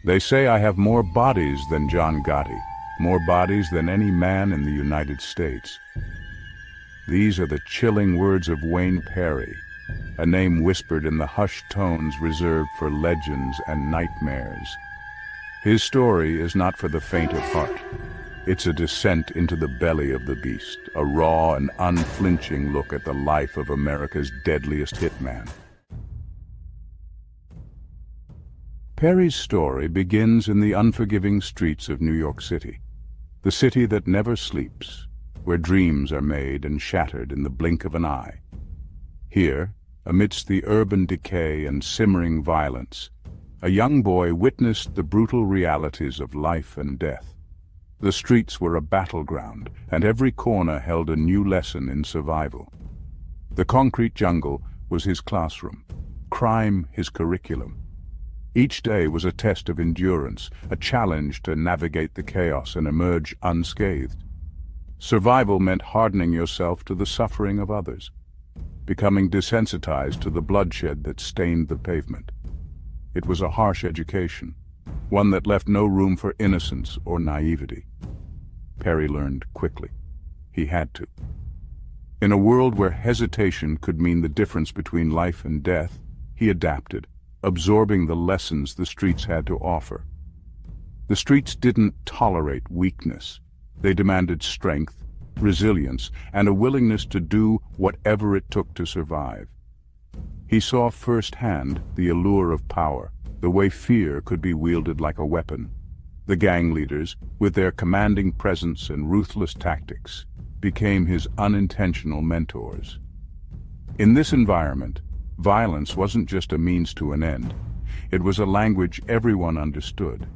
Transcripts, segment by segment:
They say I have more bodies than John Gotti, more bodies than any man in the United States. These are the chilling words of Wayne Perry, a name whispered in the hushed tones reserved for legends and nightmares. His story is not for the faint of heart. It's a descent into the belly of the beast, a raw and unflinching look at the life of America's deadliest hitman. Perry's story begins in the unforgiving streets of New York City, the city that never sleeps, where dreams are made and shattered in the blink of an eye. Here, amidst the urban decay and simmering violence, a young boy witnessed the brutal realities of life and death. The streets were a battleground, and every corner held a new lesson in survival. The concrete jungle was his classroom, crime his curriculum. Each day was a test of endurance, a challenge to navigate the chaos and emerge unscathed. Survival meant hardening yourself to the suffering of others, becoming desensitized to the bloodshed that stained the pavement. It was a harsh education, one that left no room for innocence or naivety. Perry learned quickly. He had to. In a world where hesitation could mean the difference between life and death, he adapted, absorbing the lessons the streets had to offer. The streets didn't tolerate weakness. They demanded strength, resilience, and a willingness to do whatever it took to survive. He saw firsthand the allure of power, the way fear could be wielded like a weapon. The gang leaders, with their commanding presence and ruthless tactics, became his unintentional mentors. In this environment, violence wasn't just a means to an end. It was a language everyone understood.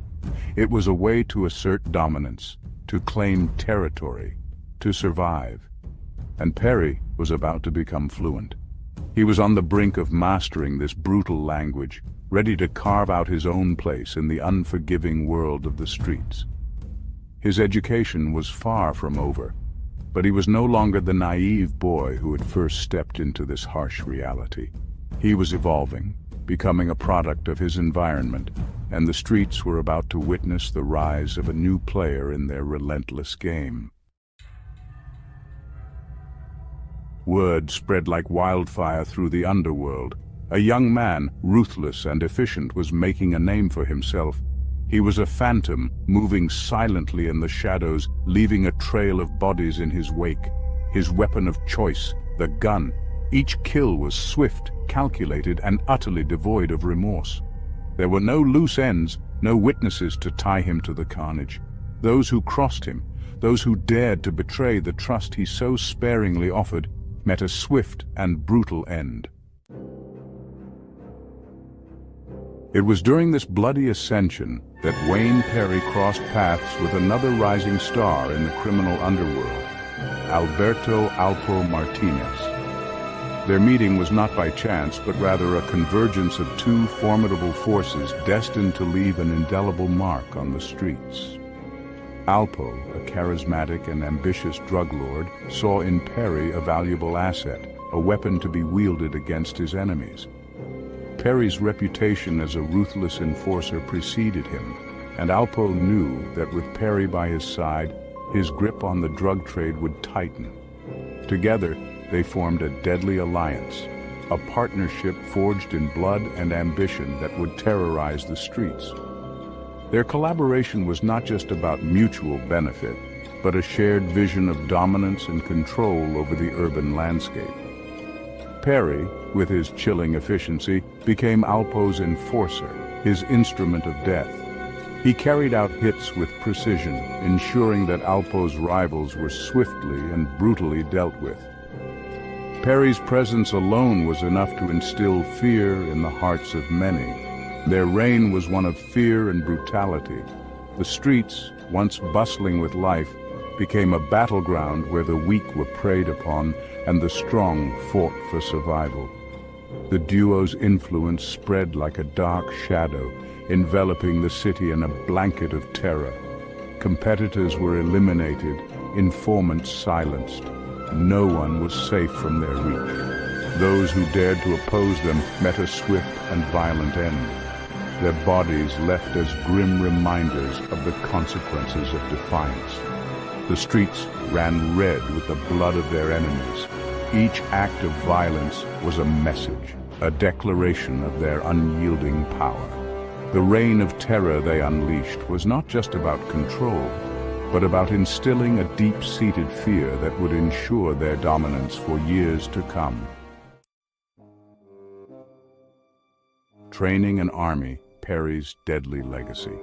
It was a way to assert dominance, to claim territory, to survive. And Perry was about to become fluent. He was on the brink of mastering this brutal language, ready to carve out his own place in the unforgiving world of the streets. His education was far from over, but he was no longer the naive boy who had first stepped into this harsh reality. He was evolving, becoming a product of his environment, and the streets were about to witness the rise of a new player in their relentless game. Word spread like wildfire through the underworld. A young man, ruthless and efficient, was making a name for himself. He was a phantom, moving silently in the shadows, leaving a trail of bodies in his wake. His weapon of choice, the gun. Each kill was swift, calculated, and utterly devoid of remorse. There were no loose ends, no witnesses to tie him to the carnage. Those who crossed him, those who dared to betray the trust he so sparingly offered, met a swift and brutal end. It was during this bloody ascension that Wayne Perry crossed paths with another rising star in the criminal underworld, Alberto Alpo Martinez. Their meeting was not by chance, but rather a convergence of two formidable forces destined to leave an indelible mark on the streets. Alpo, a charismatic and ambitious drug lord, saw in Perry a valuable asset, a weapon to be wielded against his enemies. Perry's reputation as a ruthless enforcer preceded him, and Alpo knew that with Perry by his side, his grip on the drug trade would tighten. Together, they formed a deadly alliance, a partnership forged in blood and ambition that would terrorize the streets. Their collaboration was not just about mutual benefit, but a shared vision of dominance and control over the urban landscape. Perry, with his chilling efficiency, became Alpo's enforcer, his instrument of death. He carried out hits with precision, ensuring that Alpo's rivals were swiftly and brutally dealt with. Perry's presence alone was enough to instill fear in the hearts of many. Their reign was one of fear and brutality. The streets, once bustling with life, became a battleground where the weak were preyed upon and the strong fought for survival. The duo's influence spread like a dark shadow, enveloping the city in a blanket of terror. Competitors were eliminated, informants silenced. No one was safe from their reach. Those who dared to oppose them met a swift and violent end. their bodies left as grim reminders of the consequences of defiance. The streets ran red with the blood of their enemies. Each act of violence was a message, a declaration of their unyielding power. The reign of terror they unleashed was not just about control, but about instilling a deep-seated fear that would ensure their dominance for years to come. Training an army, Perry's deadly legacy.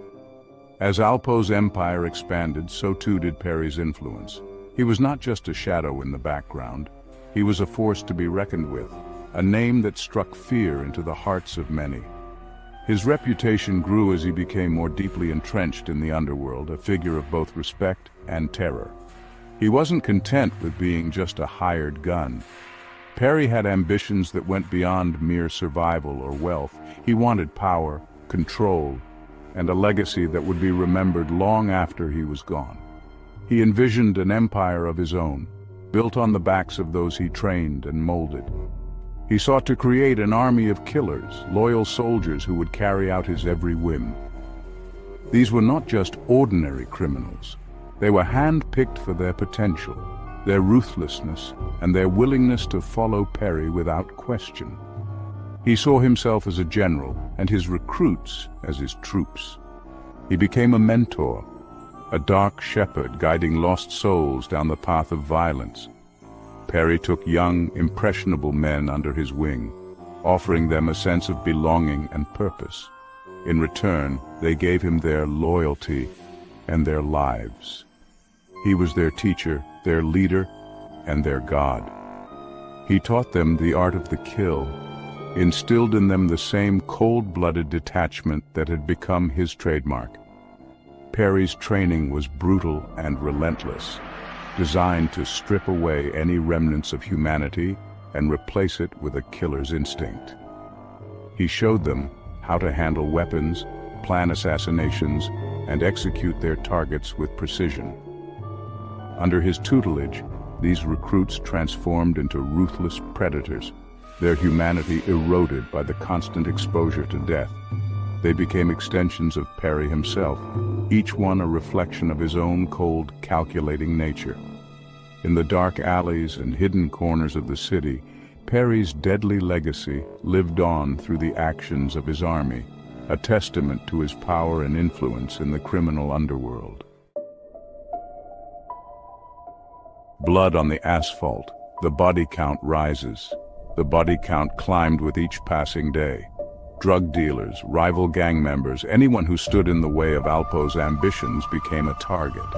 As Alpo's empire expanded, so too did Perry's influence. He was not just a shadow in the background. He was a force to be reckoned with, a name that struck fear into the hearts of many. His reputation grew as he became more deeply entrenched in the underworld, a figure of both respect and terror. He wasn't content with being just a hired gun. Perry had ambitions that went beyond mere survival or wealth. He wanted power, control, and a legacy that would be remembered long after he was gone. He envisioned an empire of his own, built on the backs of those he trained and molded. He sought to create an army of killers, loyal soldiers who would carry out his every whim. These were not just ordinary criminals. They were hand-picked for their potential, their ruthlessness, and their willingness to follow Perry without question. He saw himself as a general and his recruits as his troops. He became a mentor, a dark shepherd guiding lost souls down the path of violence. Perry took young, impressionable men under his wing, offering them a sense of belonging and purpose. In return, they gave him their loyalty and their lives. He was their teacher, their leader, and their God. He taught them the art of the kill, instilled in them the same cold-blooded detachment that had become his trademark. Perry's training was brutal and relentless, designed to strip away any remnants of humanity and replace it with a killer's instinct. He showed them how to handle weapons, plan assassinations, and execute their targets with precision. Under his tutelage, these recruits transformed into ruthless predators, their humanity eroded by the constant exposure to death. They became extensions of Perry himself, each one a reflection of his own cold, calculating nature. In the dark alleys and hidden corners of the city, Perry's deadly legacy lived on through the actions of his army, a testament to his power and influence in the criminal underworld. Blood on the asphalt, the body count rises. The body count climbed with each passing day. Drug dealers, rival gang members, anyone who stood in the way of Alpo's ambitions became a target.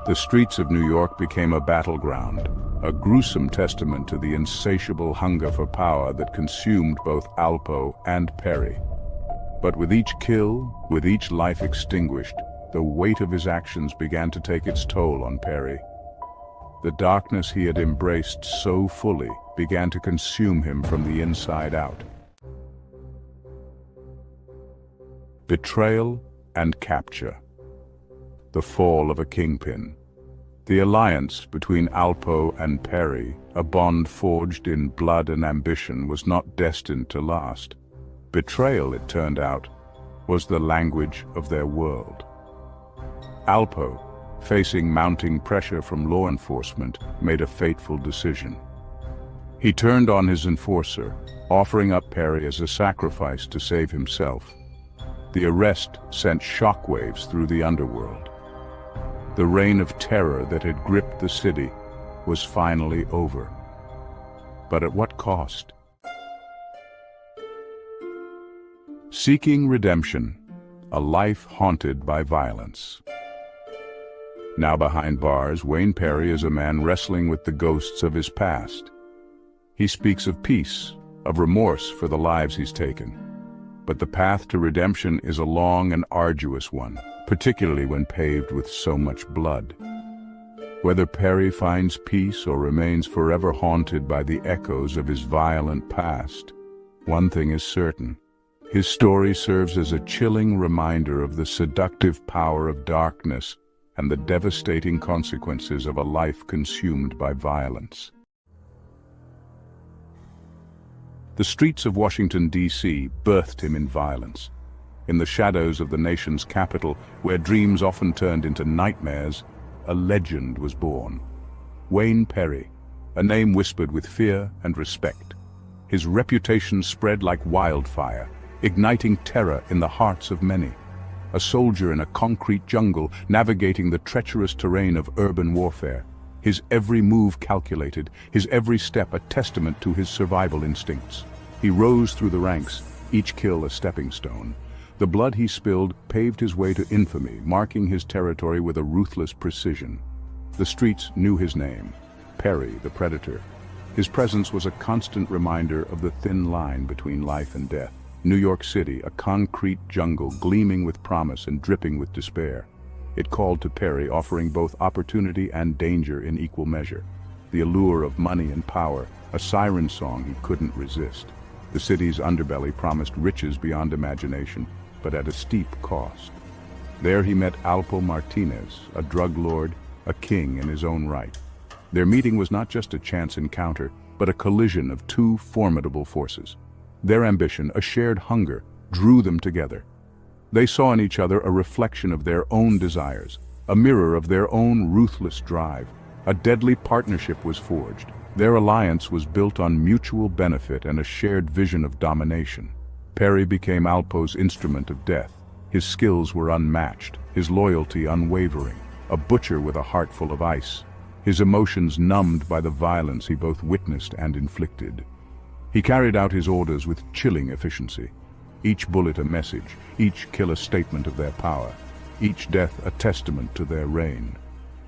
The streets of New York became a battleground, a gruesome testament to the insatiable hunger for power that consumed both Alpo and Perry. But with each kill, with each life extinguished, the weight of his actions began to take its toll on Perry. The darkness he had embraced so fully began to consume him from the inside out. Betrayal and capture. The fall of a kingpin. The alliance between Alpo and Perry, a bond forged in blood and ambition, was not destined to last. Betrayal, it turned out, was the language of their world. Alpo, facing mounting pressure from law enforcement, made a fateful decision. He turned on his enforcer, offering up Perry as a sacrifice to save himself. The arrest sent shockwaves through the underworld. The reign of terror that had gripped the city was finally over. But at what cost? Seeking redemption, a life haunted by violence. Now behind bars, Wayne Perry is a man wrestling with the ghosts of his past. He speaks of peace, of remorse for the lives he's taken. But the path to redemption is a long and arduous one, particularly when paved with so much blood. Whether Perry finds peace or remains forever haunted by the echoes of his violent past, one thing is certain. His story serves as a chilling reminder of the seductive power of darkness and the devastating consequences of a life consumed by violence. The streets of Washington, D.C. birthed him in violence. In the shadows of the nation's capital, where dreams often turned into nightmares, a legend was born. Wayne Perry, a name whispered with fear and respect. His reputation spread like wildfire, igniting terror in the hearts of many. A soldier in a concrete jungle, navigating the treacherous terrain of urban warfare. His every move calculated, his every step a testament to his survival instincts. He rose through the ranks, each kill a stepping stone. The blood he spilled paved his way to infamy, marking his territory with a ruthless precision. The streets knew his name, Perry the Predator. His presence was a constant reminder of the thin line between life and death. New York City, a concrete jungle gleaming with promise and dripping with despair. It called to Perry, offering both opportunity and danger in equal measure. The allure of money and power, a siren song he couldn't resist. The city's underbelly promised riches beyond imagination, but at a steep cost. There he met Alpo Martinez, a drug lord, a king in his own right. Their meeting was not just a chance encounter, but a collision of two formidable forces. Their ambition, a shared hunger, drew them together. They saw in each other a reflection of their own desires, a mirror of their own ruthless drive. A deadly partnership was forged. Their alliance was built on mutual benefit and a shared vision of domination. Perry became Alpo's instrument of death. His skills were unmatched, his loyalty unwavering, a butcher with a heart full of ice. His emotions numbed by the violence he both witnessed and inflicted. He carried out his orders with chilling efficiency. Each bullet a message, each kill a statement of their power, each death a testament to their reign.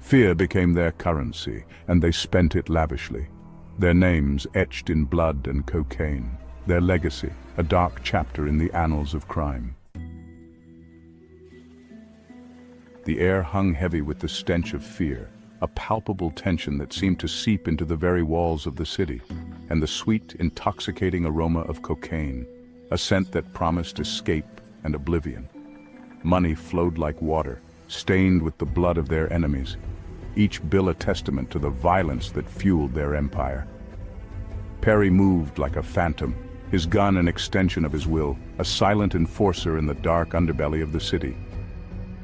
Fear became their currency, and they spent it lavishly. Their names etched in blood and cocaine. Their legacy, a dark chapter in the annals of crime. The air hung heavy with the stench of fear, a palpable tension that seemed to seep into the very walls of the city, and the sweet, intoxicating aroma of cocaine, a scent that promised escape and oblivion. Money flowed like water, stained with the blood of their enemies, each bill a testament to the violence that fueled their empire. Perry moved like a phantom, his gun an extension of his will, a silent enforcer in the dark underbelly of the city.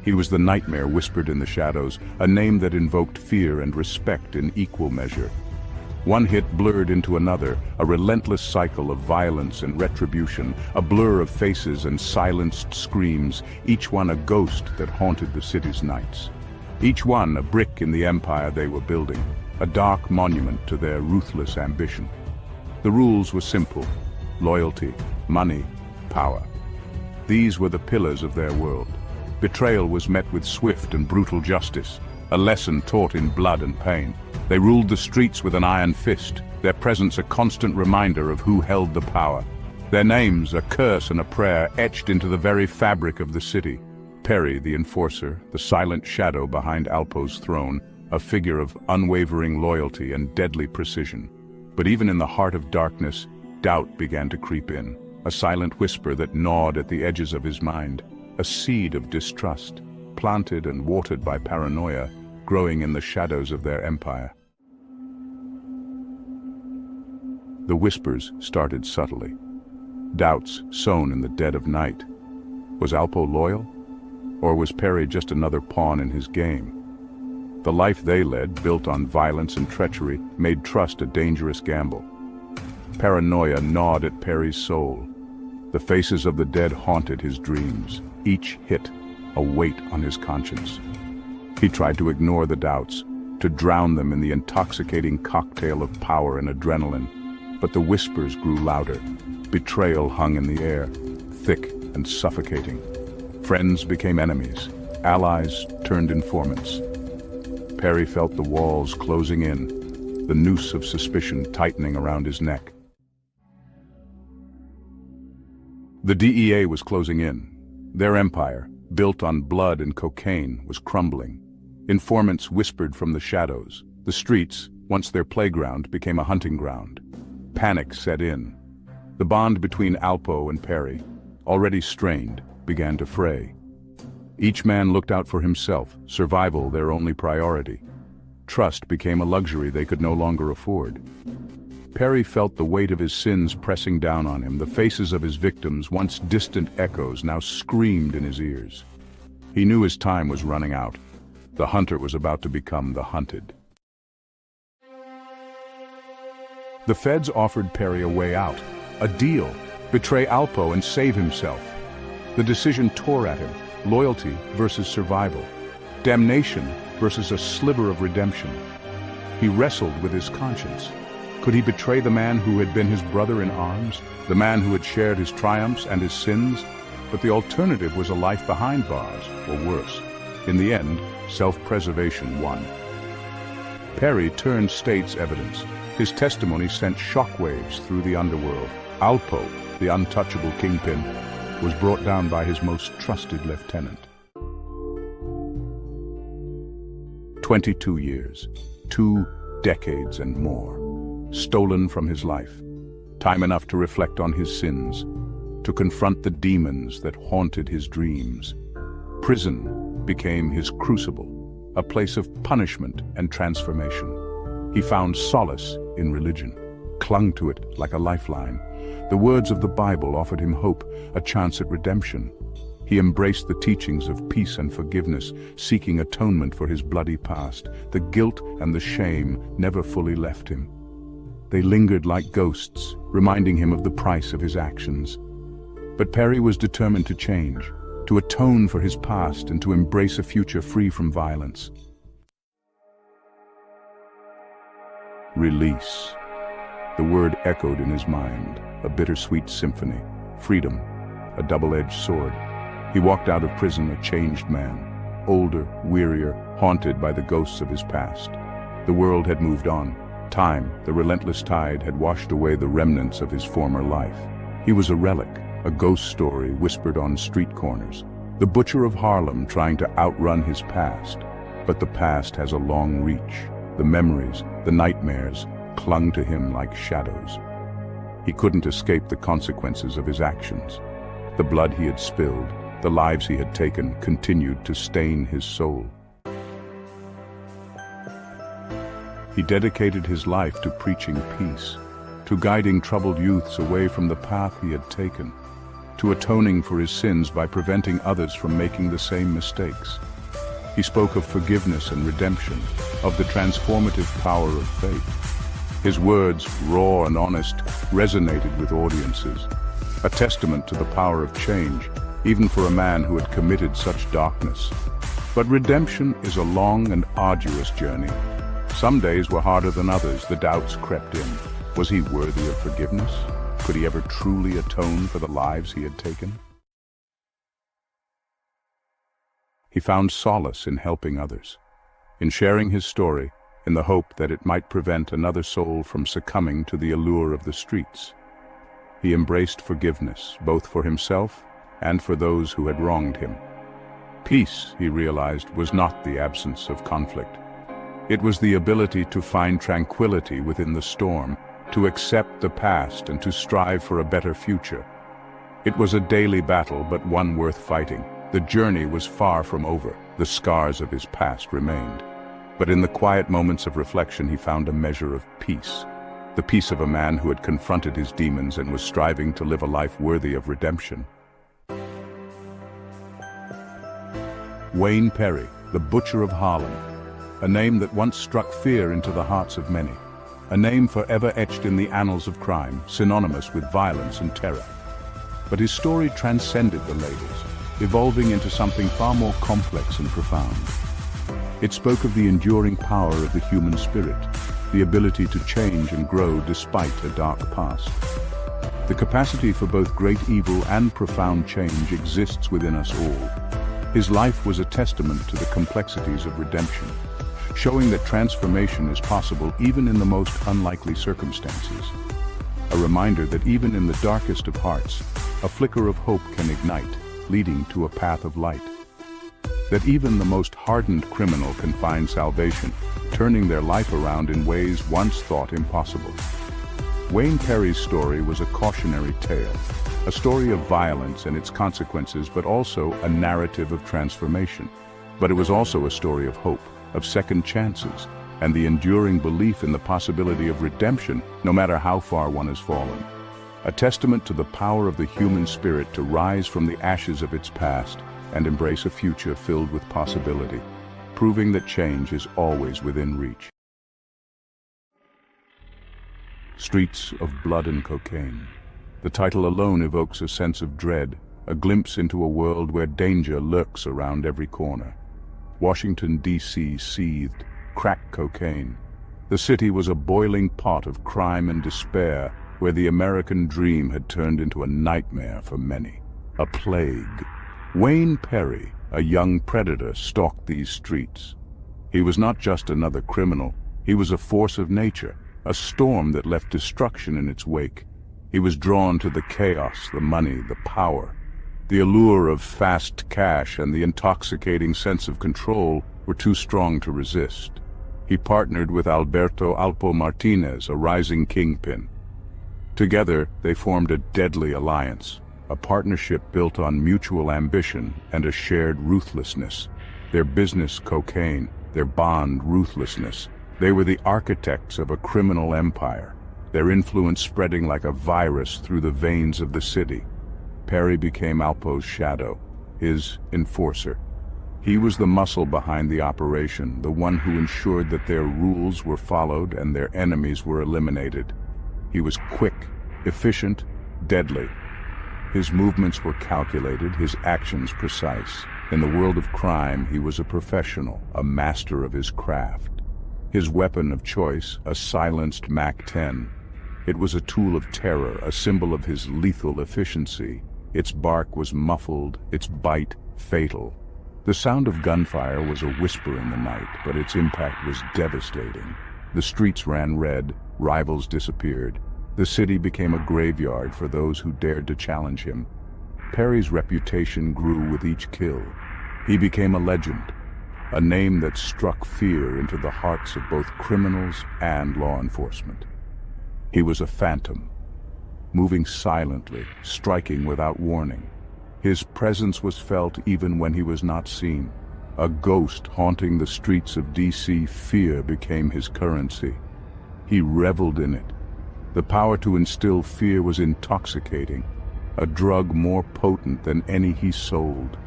He was the nightmare whispered in the shadows, a name that invoked fear and respect in equal measure. One hit blurred into another, a relentless cycle of violence and retribution, a blur of faces and silenced screams, each one a ghost that haunted the city's nights. Each one a brick in the empire they were building, a dark monument to their ruthless ambition. The rules were simple: loyalty, money, power. These were the pillars of their world. Betrayal was met with swift and brutal justice, a lesson taught in blood and pain. They ruled the streets with an iron fist, their presence a constant reminder of who held the power. Their names a curse and a prayer etched into the very fabric of the city. Perry, the enforcer, the silent shadow behind Alpo's throne, a figure of unwavering loyalty and deadly precision. But even in the heart of darkness, doubt began to creep in, a silent whisper that gnawed at the edges of his mind, a seed of distrust, planted and watered by paranoia, growing in the shadows of their empire. The whispers started subtly. Doubts sown in the dead of night. Was Alpo loyal? Or was Perry just another pawn in his game? The life they led, built on violence and treachery, made trust a dangerous gamble. Paranoia gnawed at Perry's soul. The faces of the dead haunted his dreams, each hit a weight on his conscience. He tried to ignore the doubts, to drown them in the intoxicating cocktail of power and adrenaline, but the whispers grew louder. Betrayal hung in the air, thick and suffocating. Friends became enemies, allies turned informants. Perry felt the walls closing in, the noose of suspicion tightening around his neck. The DEA was closing in. Their empire, built on blood and cocaine, was crumbling. Informants whispered from the shadows. The streets, once their playground, became a hunting ground. Panic set in. The bond between Alpo and Perry, already strained, began to fray. Each man looked out for himself, survival their only priority. Trust became a luxury they could no longer afford. Perry felt the weight of his sins pressing down on him. The faces of his victims, once distant echoes, now screamed in his ears. He knew his time was running out. The hunter was about to become the hunted. The feds offered Perry a way out, a deal, betray Alpo and save himself. The decision tore at him, loyalty versus survival, damnation versus a sliver of redemption. He wrestled with his conscience. Could he betray the man who had been his brother in arms, the man who had shared his triumphs and his sins? But the alternative was a life behind bars, or worse. In the end, self-preservation won. Perry turned state's evidence. His testimony sent shockwaves through the underworld. Alpo, the untouchable kingpin, was brought down by his most trusted lieutenant. 22 years, 2 decades and more, stolen from his life. Time enough to reflect on his sins, to confront the demons that haunted his dreams. Prison became his crucible, a place of punishment and transformation. He found solace in religion, clung to it like a lifeline. The words of the Bible offered him hope, a chance at redemption. He embraced the teachings of peace and forgiveness, seeking atonement for his bloody past. The guilt and the shame never fully left him. They lingered like ghosts, reminding him of the price of his actions. But Perry was determined to change, to atone for his past and to embrace a future free from violence. Release. The word echoed in his mind, a bittersweet symphony. Freedom, a double-edged sword. He walked out of prison a changed man, older, wearier, haunted by the ghosts of his past. The world had moved on. Time, the relentless tide, had washed away the remnants of his former life. He was a relic, a ghost story whispered on street corners. The butcher of Harlem trying to outrun his past. But the past has a long reach. The memories, the nightmares, clung to him like shadows. He couldn't escape the consequences of his actions. The blood he had spilled, the lives he had taken, continued to stain his soul. He dedicated his life to preaching peace, to guiding troubled youths away from the path he had taken, to atoning for his sins by preventing others from making the same mistakes. He spoke of forgiveness and redemption, of the transformative power of faith. His words, raw and honest, resonated with audiences, a testament to the power of change, even for a man who had committed such darkness. But redemption is a long and arduous journey. Some days were harder than others. The doubts crept in. Was he worthy of forgiveness? Could he ever truly atone for the lives he had taken? He found solace in helping others, in sharing his story, in the hope that it might prevent another soul from succumbing to the allure of the streets. He embraced forgiveness, both for himself and for those who had wronged him. Peace, he realized, was not the absence of conflict. It was the ability to find tranquility within the storm, to accept the past and to strive for a better future. It was a daily battle, but one worth fighting. The journey was far from over. The scars of his past remained. But in the quiet moments of reflection, he found a measure of peace. The peace of a man who had confronted his demons and was striving to live a life worthy of redemption. Wayne Perry, the Butcher of Harlem, a name that once struck fear into the hearts of many, a name forever etched in the annals of crime, synonymous with violence and terror. But his story transcended the labels, evolving into something far more complex and profound. It spoke of the enduring power of the human spirit, the ability to change and grow despite a dark past. The capacity for both great evil and profound change exists within us all. His life was a testament to the complexities of redemption, showing that transformation is possible even in the most unlikely circumstances. A reminder that even in the darkest of hearts, a flicker of hope can ignite, leading to a path of light. That even the most hardened criminal can find salvation, turning their life around in ways once thought impossible. Wayne Perry's story was a cautionary tale, a story of violence and its consequences, but also a narrative of transformation. But it was also a story of hope, of second chances, and the enduring belief in the possibility of redemption, no matter how far one has fallen. A testament to the power of the human spirit to rise from the ashes of its past and embrace a future filled with possibility, proving that change is always within reach. Streets of Blood and Cocaine. The title alone evokes a sense of dread, a glimpse into a world where danger lurks around every corner. Washington, D.C. seethed, crack cocaine. The city was a boiling pot of crime and despair, where the American dream had turned into a nightmare for many. A plague. Wayne Perry, a young predator, stalked these streets. He was not just another criminal, he was a force of nature, a storm that left destruction in its wake. He was drawn to the chaos, the money, the power. The allure of fast cash and the intoxicating sense of control were too strong to resist. He partnered with Alberto Alpo Martinez, a rising kingpin. Together, they formed a deadly alliance, a partnership built on mutual ambition and a shared ruthlessness. Their business cocaine, their bond ruthlessness. They were the architects of a criminal empire, their influence spreading like a virus through the veins of the city. Perry became Alpo's shadow, his enforcer. He was the muscle behind the operation, the one who ensured that their rules were followed and their enemies were eliminated. He was quick, efficient, deadly. His movements were calculated, his actions precise. In the world of crime, he was a professional, a master of his craft. His weapon of choice, a silenced MAC-10. It was a tool of terror, a symbol of his lethal efficiency. Its bark was muffled, its bite fatal. The sound of gunfire was a whisper in the night, but its impact was devastating. The streets ran red, rivals disappeared. The city became a graveyard for those who dared to challenge him. Perry's reputation grew with each kill. He became a legend, a name that struck fear into the hearts of both criminals and law enforcement. He was a phantom, moving silently, striking without warning. His presence was felt even when he was not seen. A ghost haunting the streets of D.C., fear became his currency. He reveled in it. The power to instill fear was intoxicating, a drug more potent than any he sold.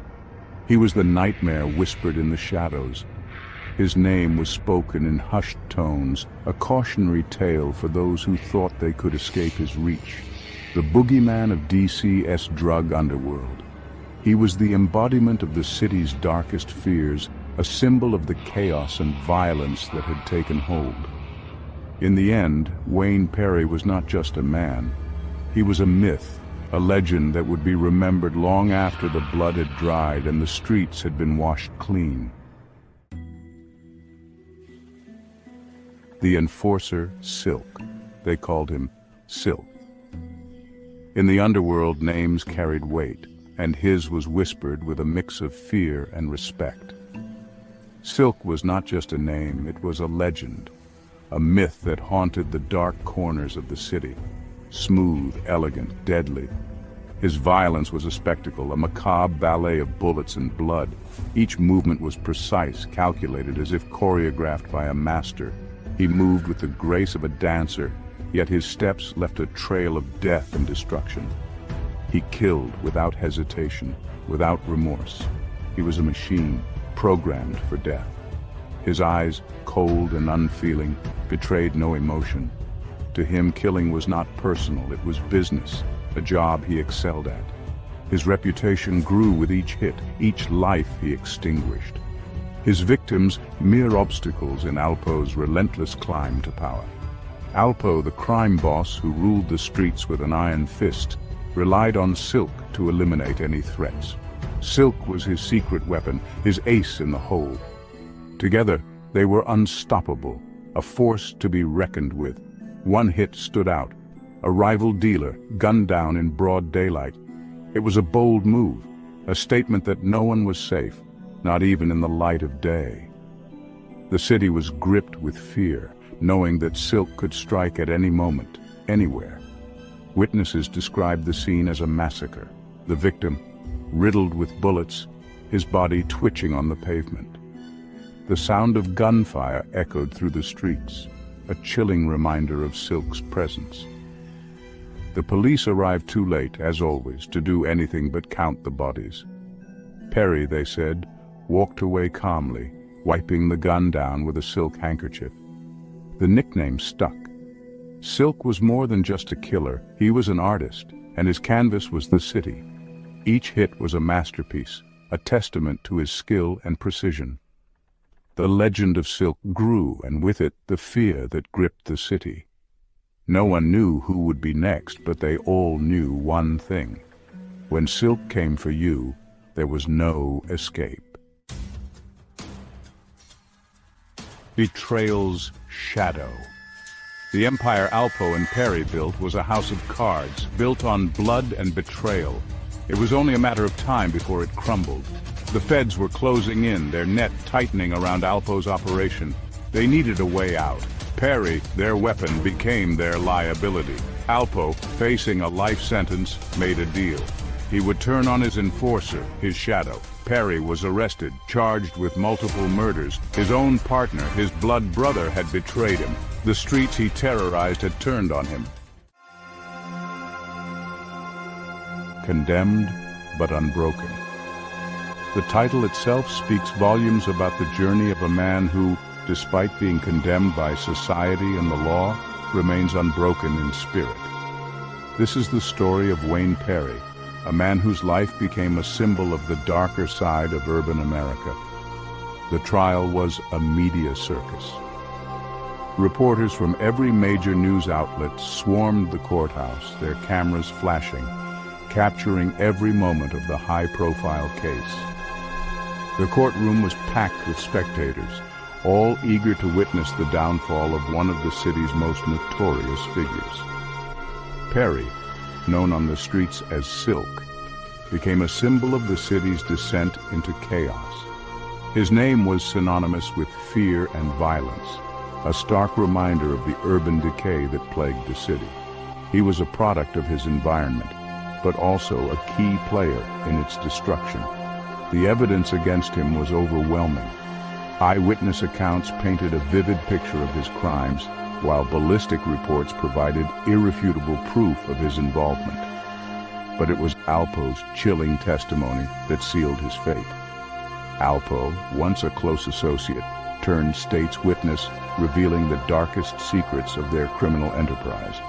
He was the nightmare whispered in the shadows. His name was spoken in hushed tones, a cautionary tale for those who thought they could escape his reach. The boogeyman of DC's drug underworld. He was the embodiment of the city's darkest fears, a symbol of the chaos and violence that had taken hold. In the end, Wayne Perry was not just a man. He was a myth, a legend that would be remembered long after the blood had dried and the streets had been washed clean. The enforcer, Silk. They called him Silk. In the underworld, names carried weight, and his was whispered with a mix of fear and respect. Silk was not just a name, it was a legend, a myth that haunted the dark corners of the city. Smooth, elegant, deadly. His violence was a spectacle, a macabre ballet of bullets and blood. Each movement was precise, calculated, as if choreographed by a master. He moved with the grace of a dancer, yet his steps left a trail of death and destruction. He killed without hesitation, without remorse. He was a machine, programmed for death. His eyes, cold and unfeeling, betrayed no emotion. To him, killing was not personal, it was business, a job he excelled at. His reputation grew with each hit, each life he extinguished. His victims, mere obstacles in Alpo's relentless climb to power. Alpo, the crime boss who ruled the streets with an iron fist, relied on Silk to eliminate any threats. Silk was his secret weapon, his ace in the hole. Together, they were unstoppable, a force to be reckoned with. One hit stood out. A rival dealer, gunned down in broad daylight. It was a bold move, a statement that no one was safe, not even in the light of day. The city was gripped with fear, knowing that Silk could strike at any moment, anywhere. Witnesses described the scene as a massacre. The victim, riddled with bullets, his body twitching on the pavement. The sound of gunfire echoed through the streets, a chilling reminder of Silk's presence. The police arrived too late, as always, to do anything but count the bodies. Perry, they said, walked away calmly, wiping the gun down with a silk handkerchief. The nickname stuck. Silk was more than just a killer, he was an artist, and his canvas was the city. Each hit was a masterpiece, a testament to his skill and precision. The legend of Silk grew, and with it the fear that gripped the city. No one knew who would be next, but they all knew one thing. When Silk came for you, there was no escape. Betrayal's shadow. The empire Alpo and Perry built was a house of cards, built on blood and betrayal. It was only a matter of time before it crumbled. The feds were closing in, their net tightening around Alpo's operation. They needed a way out. Perry, their weapon, became their liability. Alpo, facing a life sentence, made a deal. He would turn on his enforcer, his shadow. Perry was arrested, charged with multiple murders. His own partner, his blood brother, had betrayed him. The streets he terrorized had turned on him. Condemned, but unbroken. The title itself speaks volumes about the journey of a man who, despite being condemned by society and the law, remains unbroken in spirit. This is the story of Wayne Perry, a man whose life became a symbol of the darker side of urban America. The trial was a media circus. Reporters from every major news outlet swarmed the courthouse, their cameras flashing, capturing every moment of the high-profile case. The courtroom was packed with spectators, all eager to witness the downfall of one of the city's most notorious figures. Perry, known on the streets as Silk, became a symbol of the city's descent into chaos. His name was synonymous with fear and violence, a stark reminder of the urban decay that plagued the city. He was a product of his environment, but also a key player in its destruction. The evidence against him was overwhelming. Eyewitness accounts painted a vivid picture of his crimes, while ballistic reports provided irrefutable proof of his involvement. But it was Alpo's chilling testimony that sealed his fate. Alpo, once a close associate, turned state's witness, revealing the darkest secrets of their criminal enterprise.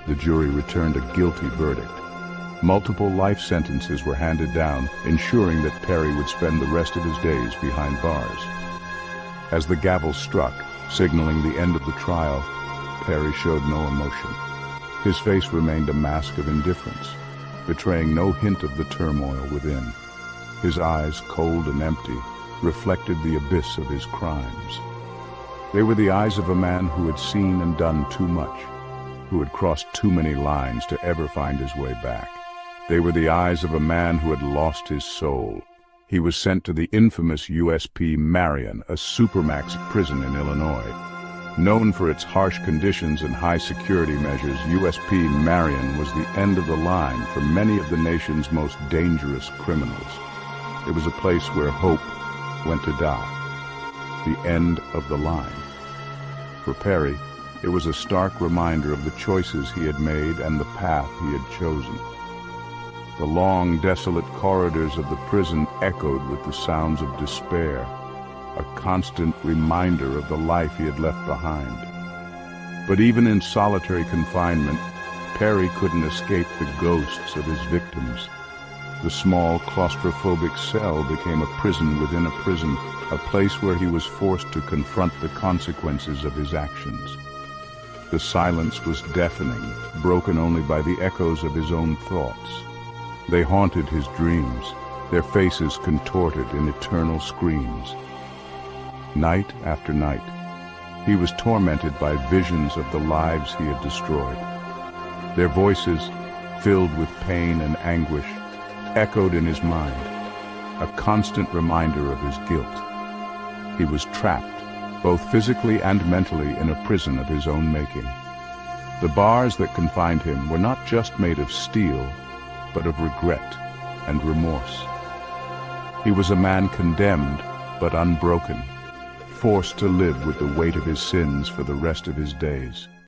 The jury returned a guilty verdict. Multiple life sentences were handed down, ensuring that Perry would spend the rest of his days behind bars. As the gavel struck, signaling the end of the trial, Perry showed no emotion. His face remained a mask of indifference, betraying no hint of the turmoil within. His eyes, cold and empty, reflected the abyss of his crimes. They were the eyes of a man who had seen and done too much, who had crossed too many lines to ever find his way back. They were the eyes of a man who had lost his soul. He was sent to the infamous USP Marion, a supermax prison in Illinois. Known for its harsh conditions and high security measures, USP Marion was the end of the line for many of the nation's most dangerous criminals. It was a place where hope went to die. The end of the line. For Perry, it was a stark reminder of the choices he had made and the path he had chosen. The long, desolate corridors of the prison echoed with the sounds of despair, a constant reminder of the life he had left behind. But even in solitary confinement, Perry couldn't escape the ghosts of his victims. The small, claustrophobic cell became a prison within a prison, a place where he was forced to confront the consequences of his actions. The silence was deafening, broken only by the echoes of his own thoughts. They haunted his dreams, their faces contorted in eternal screams. Night after night, he was tormented by visions of the lives he had destroyed. Their voices, filled with pain and anguish, echoed in his mind, a constant reminder of his guilt. He was trapped, both physically and mentally, in a prison of his own making. The bars that confined him were not just made of steel, but of regret and remorse. He was a man condemned, but unbroken, forced to live with the weight of his sins for the rest of his days.